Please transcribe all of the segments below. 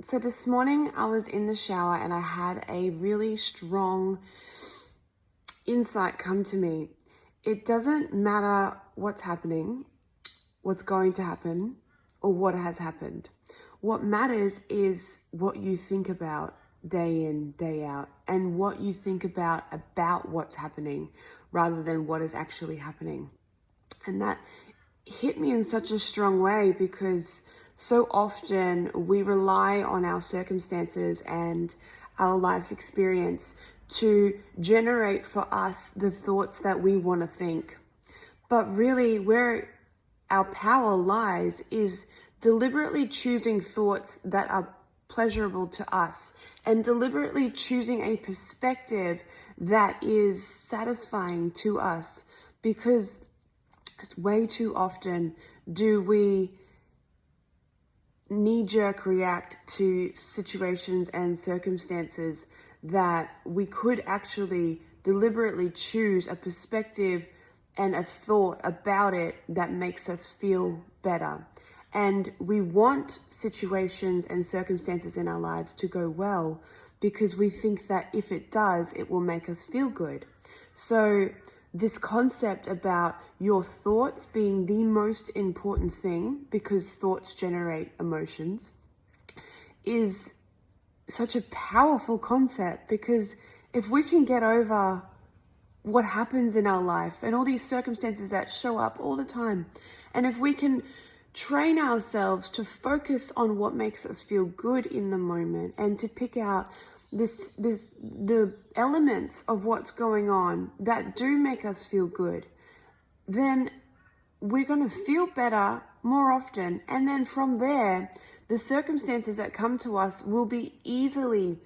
So this morning I was in the shower and I had a really strong insight come to me. It doesn't matter what's happening, what's going to happen, or what has happened. What matters is what you think about day in, day out, and what you think about what's happening rather than what is actually happening. And that hit me in such a strong way because so often we rely on our circumstances and our life experience to generate for us the thoughts that we want to think. But really, where our power lies is deliberately choosing thoughts that are pleasurable to us and deliberately choosing a perspective that is satisfying to us, because way too often do we knee-jerk react to situations and circumstances that we could actually deliberately choose a perspective and a thought about it that makes us feel better. And we want situations and circumstances in our lives to go well because we think that if it does, it will make us feel good. So this concept about your thoughts being the most important thing, because thoughts generate emotions, is such a powerful concept. Because if we can get over what happens in our life and all these circumstances that show up all the time, and if we can train ourselves to focus on what makes us feel good in the moment and to pick out the elements of what's going on that do make us feel good, then we're going to feel better more often. And then from there, the circumstances that come to us will be easily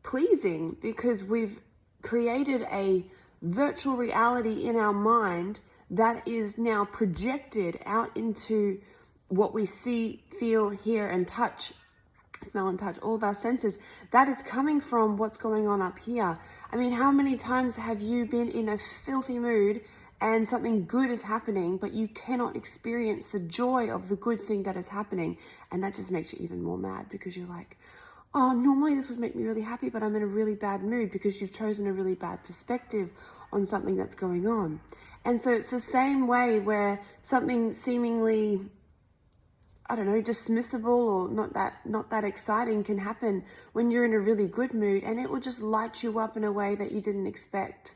pleasing because we've created a virtual reality in our mind that is now projected out into what we see, feel, hear, and touch, smell and touch, all of our senses. That is coming from what's going on up here. I mean, how many times have you been in a filthy mood and something good is happening, but you cannot experience the joy of the good thing that is happening? And that just makes you even more mad because you're like, oh, normally this would make me really happy, but I'm in a really bad mood because you've chosen a really bad perspective on something that's going on. And so it's the same way where something seemingly, I don't know, dismissible or not that exciting can happen when you're in a really good mood, and it will just light you up in a way that you didn't expect.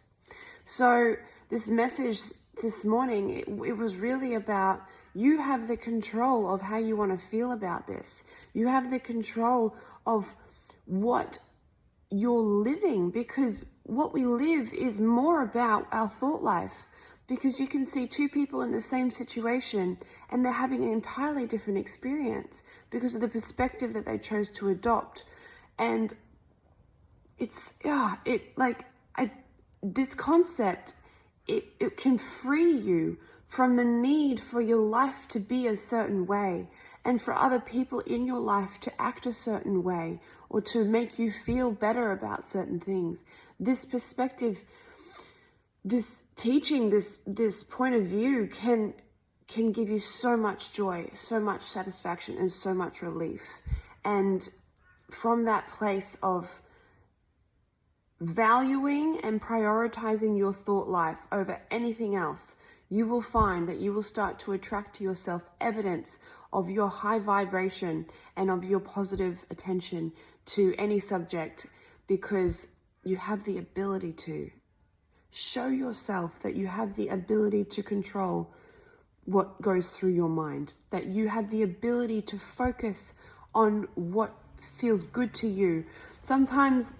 So this message this morning, it was really about, you have the control of how you want to feel about this. You have the control of what you're living, because what we live is more about our thought life. Because you can see two people in the same situation and they're having an entirely different experience because of the perspective that they chose to adopt. And this concept, it can free you from the need for your life to be a certain way and for other people in your life to act a certain way or to make you feel better about certain things. This perspective, this teaching, this point of view can give you so much joy, so much satisfaction, and so much relief. And from that place of valuing and prioritizing your thought life over anything else, you will find that you will start to attract to yourself evidence of your high vibration and of your positive attention to any subject, because you have the ability to show yourself that you have the ability to control what goes through your mind, that you have the ability to focus on what feels good to you. Sometimes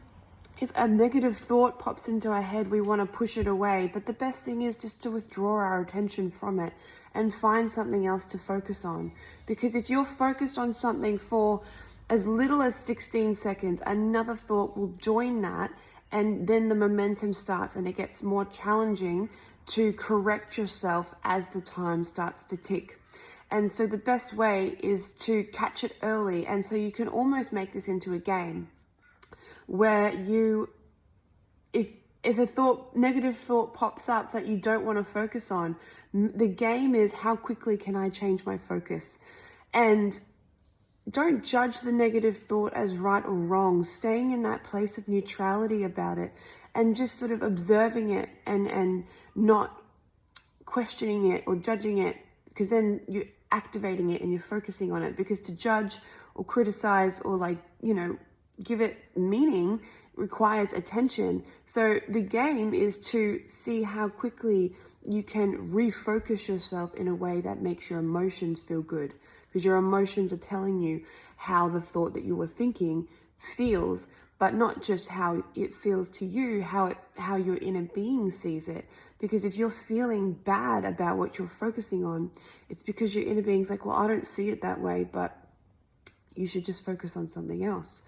if a negative thought pops into our head, we want to push it away, but the best thing is just to withdraw our attention from it and find something else to focus on. Because if you're focused on something for as little as 16 seconds, another thought will join that, and then the momentum starts and it gets more challenging to correct yourself as the time starts to tick. And so the best way is to catch it early. And so you can almost make this into a game where if a negative thought pops up that you don't want to focus on, the game is, how quickly can I change my focus? And don't judge the negative thought as right or wrong, staying in that place of neutrality about it and just sort of observing it and not questioning it or judging it, because then you're activating it and you're focusing on it. Because to judge or criticize or give it meaning requires attention. So the game is to see how quickly you can refocus yourself in a way that makes your emotions feel good, because your emotions are telling you how the thought that you were thinking feels, but not just how it feels to you, how your inner being sees it. Because if you're feeling bad about what you're focusing on, it's because your inner being's like, well, I don't see it that way, but you should just focus on something else.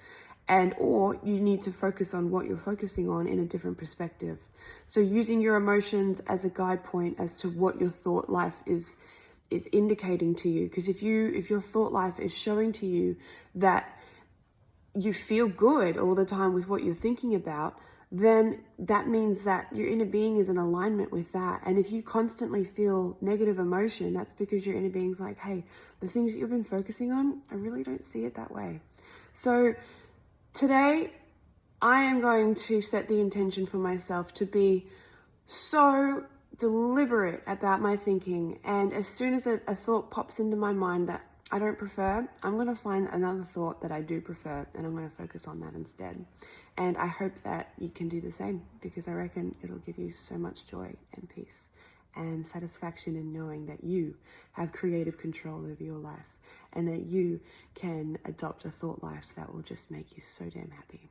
Or you need to focus on what you're focusing on in a different perspective. So using your emotions as a guide point as to what your thought life is indicating to you. Because if your thought life is showing to you that you feel good all the time with what you're thinking about, then that means that your inner being is in alignment with that. And if you constantly feel negative emotion, that's because your inner being's like, hey, the things that you've been focusing on, I really don't see it that way. So today, I am going to set the intention for myself to be so deliberate about my thinking. And as soon as a thought pops into my mind that I don't prefer, I'm going to find another thought that I do prefer, and I'm going to focus on that instead. And I hope that you can do the same, because I reckon it'll give you so much joy and peace and satisfaction in knowing that you have creative control over your life and that you can adopt a thought life that will just make you so damn happy.